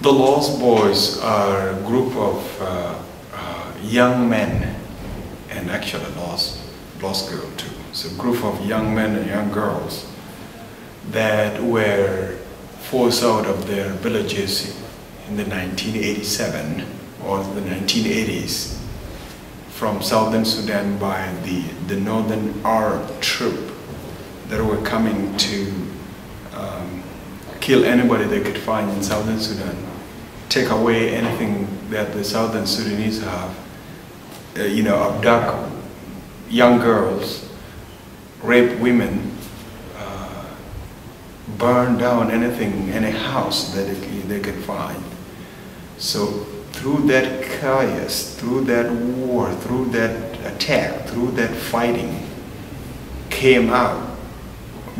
The Lost Boys are a group of young men, and actually lost girl too. It's a group of young men and young girls that were forced out of their villages in the 1987 or the 1980s from Southern Sudan by the Northern Arab troop that were coming to kill anybody they could find in Southern Sudan, take away anything that the Southern Sudanese have, abduct young girls, rape women, burn down anything, any house that they could find. So through that chaos, through that war, through that attack, through that fighting, came out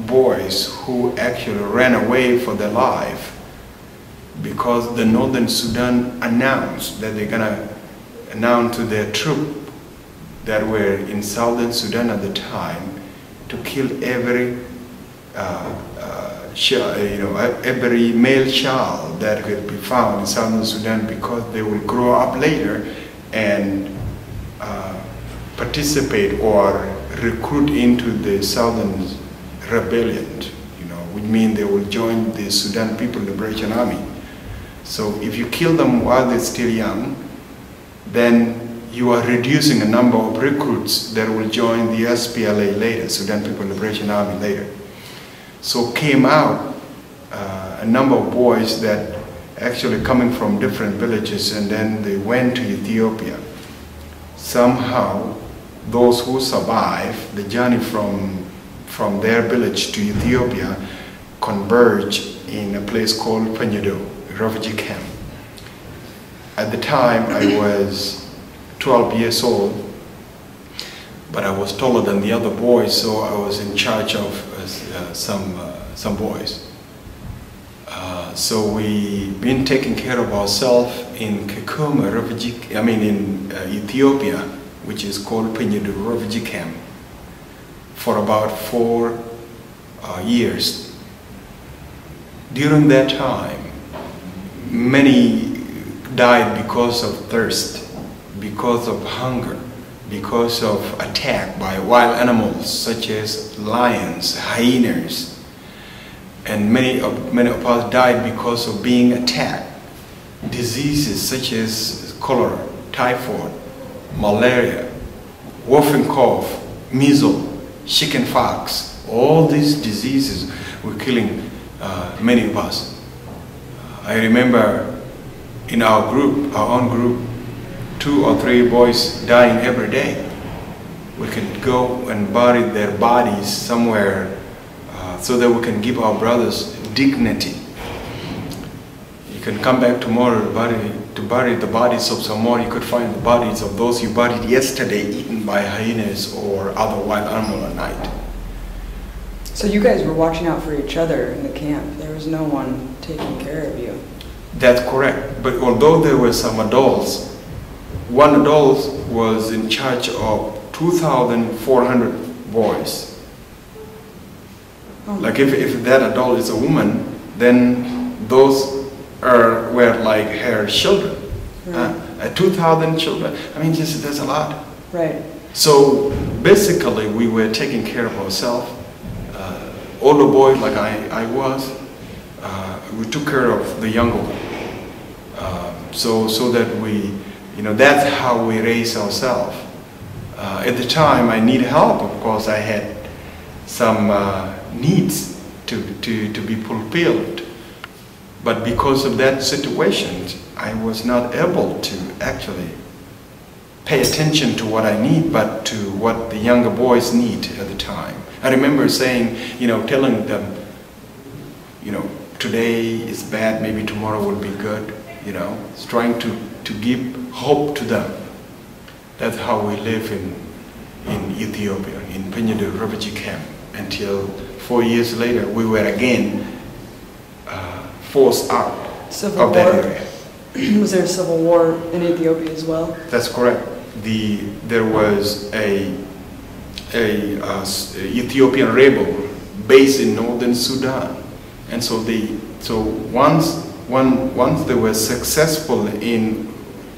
boys who actually ran away for their life because the Northern Sudan announced that they're gonna announce to their troop that were in Southern Sudan at the time to kill every every male child that could be found in Southern Sudan, because they will grow up later and participate or recruit into the Southern Rebellion, which means they will join the Sudan People Liberation Army. So if you kill them while they're still young, then you are reducing a number of recruits that will join the SPLA later, Sudan People Liberation Army later. So came out a number of boys that actually coming from different villages, and then they went to Ethiopia. Somehow, those who survived the journey from their village to Ethiopia converged in a place called Panyado, a refugee camp. At the time, I was 12 years old, but I was taller than the other boys, so I was in charge of some boys. So we've been taking care of ourselves in Kakuma in Ethiopia, which is called Panyado refugee camp, for about 4 years. During that time, many died because of thirst, because of hunger, because of attack by wild animals such as lions, hyenas, and many of us died because of being attacked. Diseases such as cholera, typhoid, malaria, whooping cough, measles, chickenpox, all these diseases were killing many of us. I remember in our own group, 2 or 3 boys dying every day. We could go and bury their bodies somewhere so that we can give our brothers dignity. You can come back tomorrow to bury the bodies of some more. You could find the bodies of those you buried yesterday eaten by hyenas or other wild animal at night. So you guys were watching out for each other in the camp. There was no one taking care of you. That's correct. But although there were some adults, one adult was in charge of 2,400 boys. Oh. Like if that adult is a woman, then those were like her children. Right. 2,000 children. I mean, that's a lot. Right. So basically, we were taking care of ourselves. Older boys, like I was, we took care of the younger one. So that we, that's how we raise ourselves. At the time, I need help. Of course, I had some needs to be fulfilled. But because of that situation, I was not able to actually pay attention to what I need, but to what the younger boys need at the time. I remember saying, telling them, today is bad, maybe tomorrow will be good, It's trying to give hope to them. That's how we live in Ethiopia, in Panyado refugee camp, until 4 years later we were again forced out of that area. Was there a civil war in Ethiopia as well? That's correct. There was a Ethiopian rebel based in Northern Sudan, and so once once they were successful in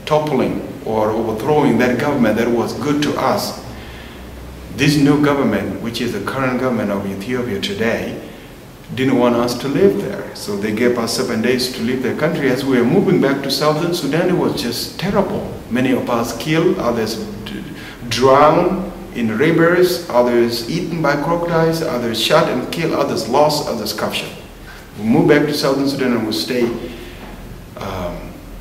toppling or overthrowing that government that was good to us, this new government, which is the current government of Ethiopia today, didn't want us to live there. So they gave us 7 days to leave their country. As we were moving back to Southern Sudan, it was just terrible. Many of us killed, others drowned in rivers, others eaten by crocodiles, others shot and killed, others lost, others captured. We moved back to Southern Sudan and we stayed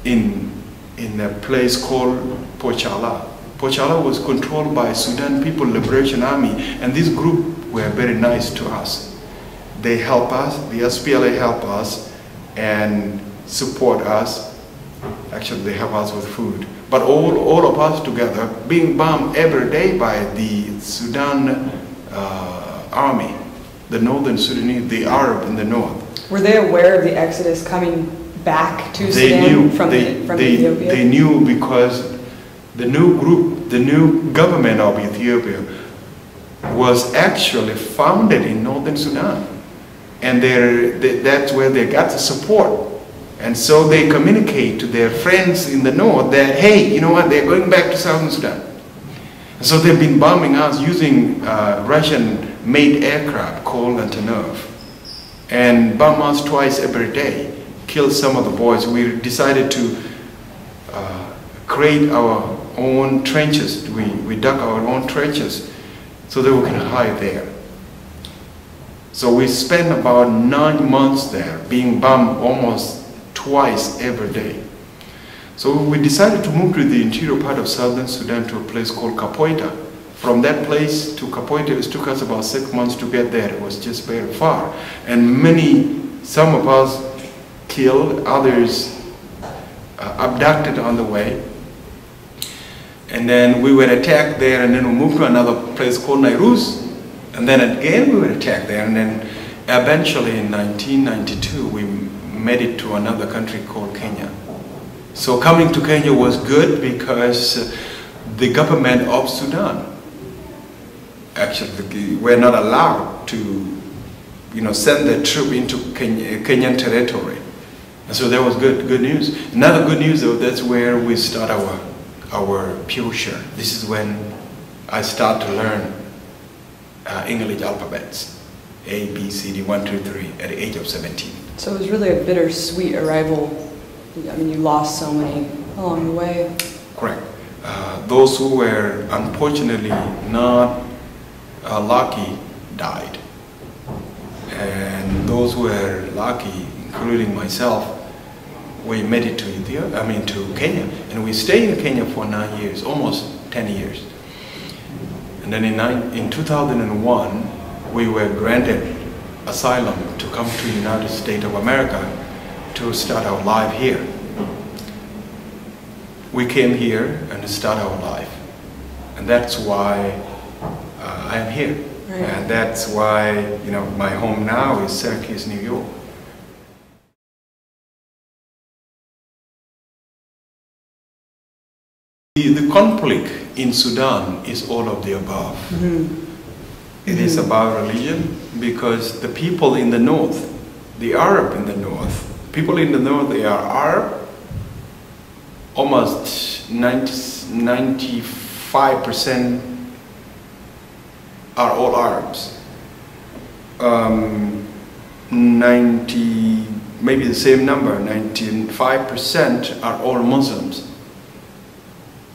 in a place called Pochala. Pochala was controlled by Sudan People Liberation Army, and this group were very nice to us. They help us, the SPLA help us and support us. Actually, they help us with food. But all of us together being bombed every day by the Sudan army, the Northern Sudanese, the Arab in the north. Were they aware of the exodus coming back to Sudan from Ethiopia? They knew because the new group, the new government of Ethiopia was actually founded in Northern Sudan. And that's where they got the support. And so they communicate to their friends in the north that, hey, you know what, they're going back to Southern Sudan. And so they've been bombing us using Russian-made aircraft called Antonov. And bomb us twice every day, kill some of the boys. We decided to create our own trenches. We dug our own trenches so that we can hide there. So we spent about 9 months there, being bombed almost twice every day. So we decided to move to the interior part of Southern Sudan to a place called Kapoita. From that place to Kapoita, it took us about 6 months to get there. It was just very far. And some of us killed, others abducted on the way. And then we were attacked there, and then we moved to another place called Nairuz. And then again we were attacked there, and then eventually in 1992 we made it to another country called Kenya. So coming to Kenya was good because the government of Sudan actually were not allowed to send their troop into Kenyan territory. And so that was good news. Another good news though, that's where we start our future. This is when I start to learn English alphabets, A, B, C, D, 1, 2, 3, at the age of 17. So it was really a bittersweet arrival. I mean, you lost so many along the way. Correct. Those who were unfortunately not lucky died. And those who were lucky, including myself, we made it to to Kenya. And we stayed in Kenya for 9 years, almost 10 years. And then in 2001, we were granted asylum to come to the United States of America to start our life here. We came here and start our life. And that's why I am here. Right. And that's why, my home now is Syracuse, New York. The conflict in Sudan is all of the above. Mm-hmm. It is about religion because the people in the north, the Arab in the north, people in the north, they are Arab. Almost 95% are all Arabs. maybe the same number, 95% are all Muslims.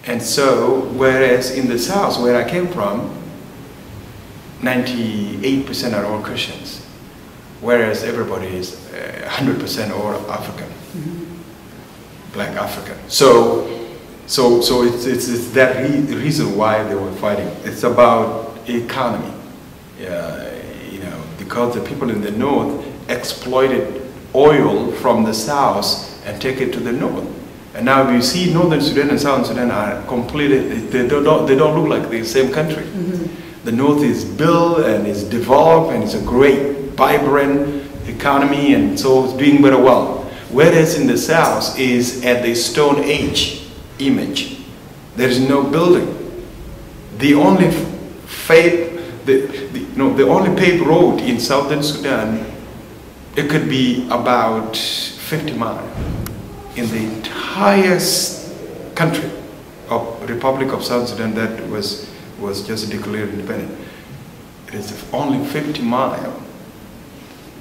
And so, whereas in the south, where I came from, 98% are all Christians, whereas everybody is 100% all African, black African. So it's that reason why they were fighting. It's about economy, because the people in the north exploited oil from the south and take it to the north. And now you see Northern Sudan and Southern Sudan are completely, they don't look like the same country. Mm-hmm. The north is built and is developed and it's a great, vibrant economy, and so it's doing very well. Whereas in the south is at the Stone Age image. There is no building. The only the only paved road in Southern Sudan, it could be about 50 miles in the entire country of Republic of South Sudan that was just declared independent. It is only 50 miles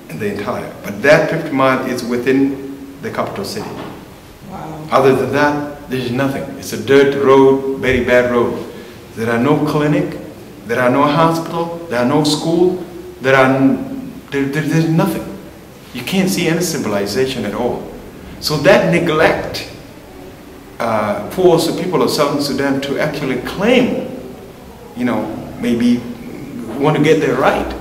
in the entire, but that 50 miles is within the capital city. Wow. Other than that, there is nothing. It's a dirt road, very bad road. There are no clinic, there are no hospital, there are no school, there's nothing. You can't see any civilization at all. So that neglect forced the people of Southern Sudan to actually claim, you know, maybe want to get their right.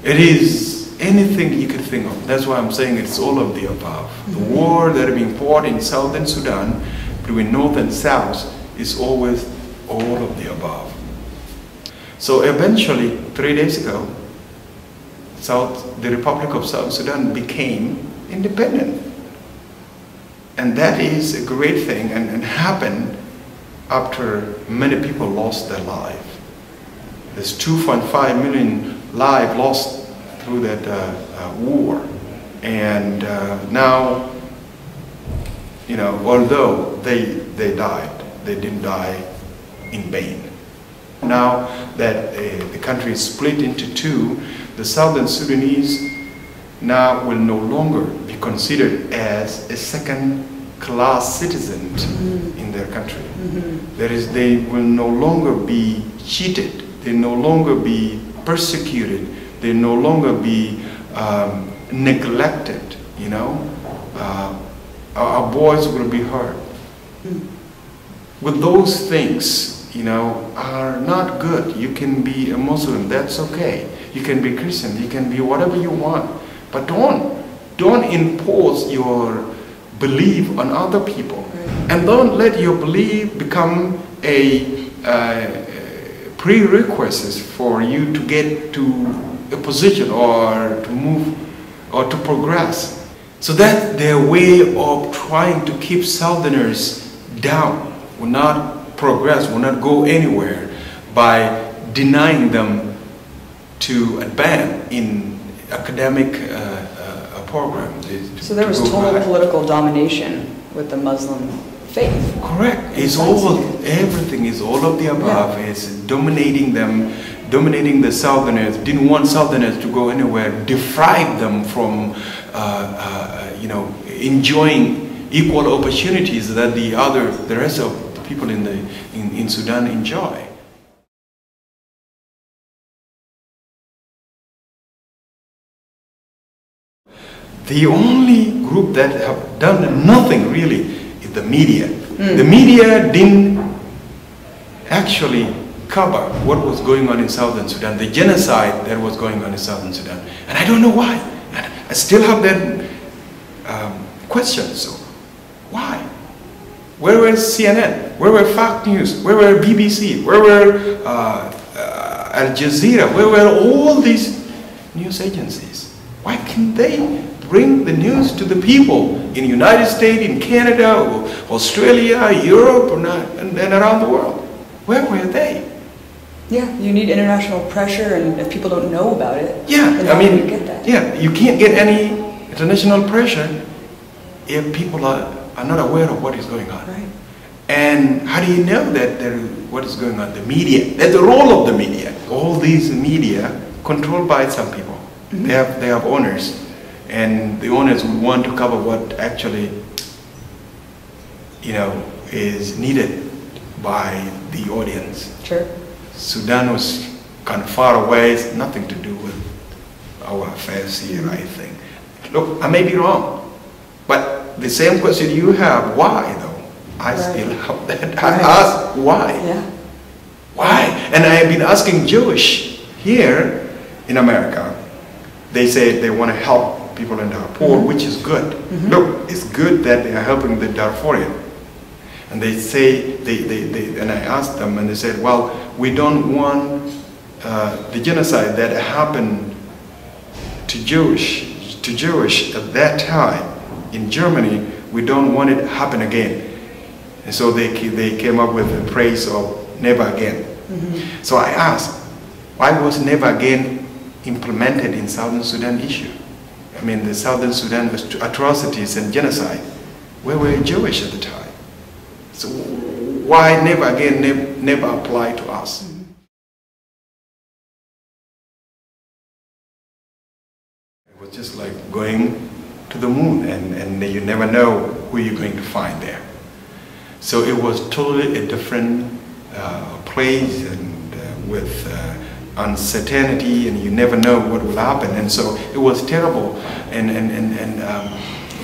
It is anything you could think of. That's why I'm saying it's all of the above. The war that is being fought in Southern Sudan between North and South is always all of the above. So eventually, 3 days ago, the Republic of South Sudan became independent. And that is a great thing, and happened after many people lost their life. There's 2.5 million lives lost through that war. And now, you know, although they died, they didn't die in vain. Now that the country is split into two, the Southern Sudanese now will no longer be considered as a second-class citizen in their country. They will no longer be cheated, they no longer be persecuted, they no longer be neglected, you know. Our voice will be heard. With those things, you know, are not good. You can be a Muslim, that's okay. You can be Christian, you can be whatever you want. But don't impose your belief on other people. And don't let your belief become a prerequisite for you to get to a position or to move or to progress. So that's their way of trying to keep Southerners down, will not progress, will not go anywhere by denying them to advance in academic program. So there was total political domination with the Muslim faith. Correct. It's all, everything is all of the above. Yeah. It's dominating them, dominating the Southerners, didn't want Southerners to go anywhere, deprived them from, you know, enjoying equal opportunities that the rest of the people in Sudan enjoy. The only group that have done nothing really is the media. The media didn't actually cover what was going on in Southern Sudan, the genocide that was going on in Southern Sudan. And I don't know why. And I still have that question. So why? Where were CNN? Where were Fox News? Where were BBC? Where were Al Jazeera? Where were all these news agencies? Why can't they bring the news to the people in the United States, in Canada, or Australia, Europe, and around the world? Where were they? Yeah, you need international pressure, and if people don't know about it, yeah, I mean, you get that. Yeah, you can't get any international pressure if people are not aware of what is going on. Right. And how do you know that what is going on? The media. That's the role of the media. All these media controlled by some people. They have owners. And the owners would want to cover what actually, you know, is needed by the audience. Sure. Sudan was kind of far away. It's nothing to do with our affairs here, I think. Look, I may be wrong, but the same question you have, why though? I still have that. I ask why. Yeah. Why? And I have been asking Jewish here in America. They say they want to help people in Darfur, which is good. Look, it's good that they are helping the Darfurian. And they say, and I asked them, and they said, well, we don't want the genocide that happened to Jewish at that time in Germany, we don't want it to happen again. And so they came up with the phrase of never again. So I asked, why was never again implemented in Southern Sudan issue? I mean, the Southern Sudan atrocities and genocide, we were Jewish at the time. So why never apply to us? It was just like going to the moon, and you never know who you're going to find there. So it was totally a different place, and with uncertainty, and you never know what will happen. And so it was terrible, and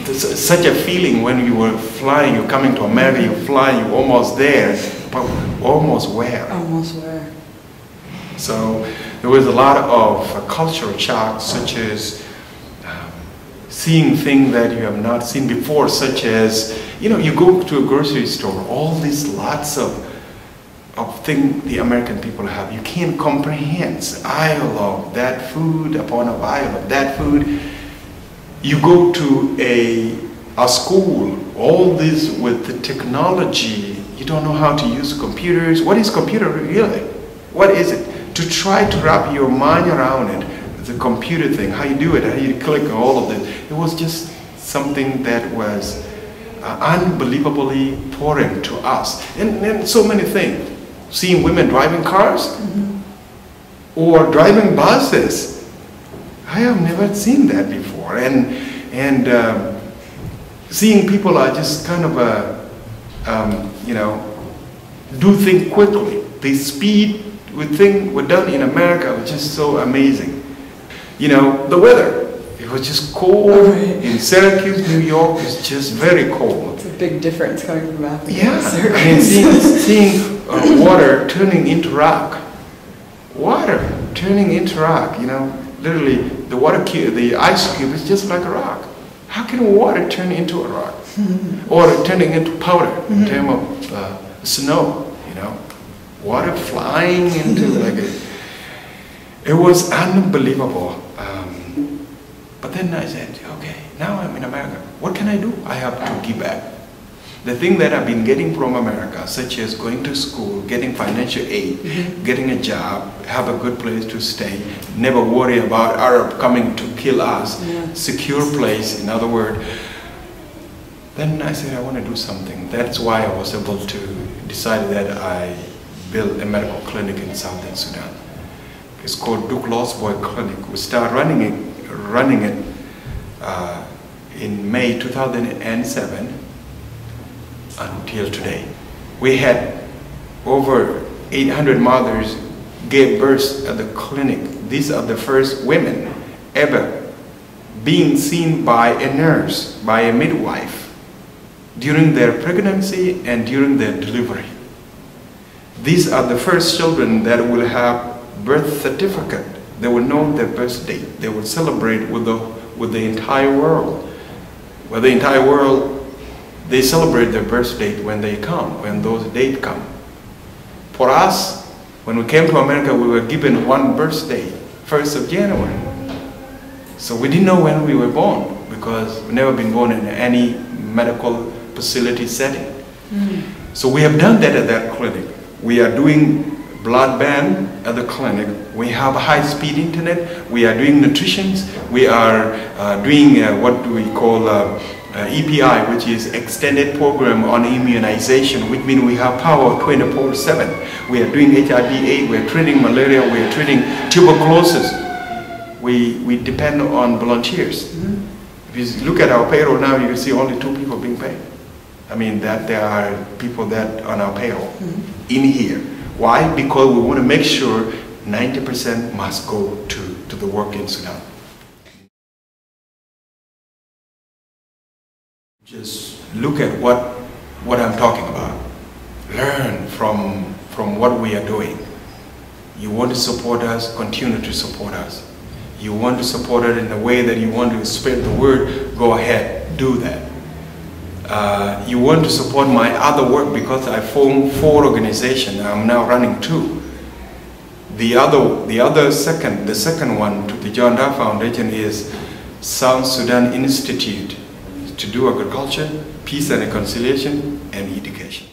such a feeling when you were flying, you're coming to America, you're flying, you're almost there, but almost where? Almost where? So there was a lot of cultural shock, such as seeing things that you have not seen before, such as, you know, you go to a grocery store, all these lots of things the American people have. You can't comprehend. Aisle of that food upon a aisle of that food. You go to a school, all this with the technology, you don't know how to use computers. What is computer really? What is it? To try to wrap your mind around it, the computer thing, how you do it, how you click all of this. It was just something that was unbelievably foreign to us. And so many things. Seeing women driving cars, or driving buses. I have never seen that before. And seeing people are just kind of you know, do things quickly. The speed with things were done in America was just so amazing. You know, the weather, it was just cold. In Syracuse, New York, it's just very cold. It's a big difference coming from Africa. Yeah, I mean, seeing water turning into rock. Water turning into rock, you know, literally the water cube, the ice cube is just like a rock. How can water turn into a rock? Or turning into powder in terms of snow, you know, water flying into like it was unbelievable. But then I said, okay, now I'm in America. What can I do? I have to give back. The thing that I've been getting from America, such as going to school, getting financial aid, getting a job, have a good place to stay, never worry about Arab coming to kill us, secure place, in other words. Then I said, I want to do something. That's why I was able to decide that I built a medical clinic in Southern Sudan. It's called Duk Boy Clinic. We started running it in May 2007 until today. We had over 800 mothers gave birth at the clinic. These are the first women ever being seen by a nurse, by a midwife, during their pregnancy and during their delivery. These are the first children that will have birth certificate. They will know their birth date. They will celebrate with the entire world. With the entire world, they celebrate their birth date when they come, when those dates come. For us, when we came to America, we were given one birthday, 1st of January. So we didn't know when we were born, because we've never been born in any medical facility setting. So we have done that at that clinic. We are doing blood bank at the clinic. We have high-speed internet. We are doing nutrition. We are doing what we call EPI, which is Extended Program on Immunization, which means we have power 24/7. We are doing HIV/AIDS, we are treating malaria, we are treating tuberculosis. We depend on volunteers. If you look at our payroll now, you can see only 2 people being paid. I mean, that there are people that on our payroll in here. Why? Because we want to make sure 90% must go to the work in Sudan. Just look at what I'm talking about. Learn from what we are doing. You want to support us, continue to support us. You want to support us in the way that you want to spread the word, go ahead, do that. You want to support my other work because I formed 4 organizations. I'm now running 2. The second one to the John Dau Foundation is Southern Sudan Institute to do agriculture, peace and reconciliation, and education.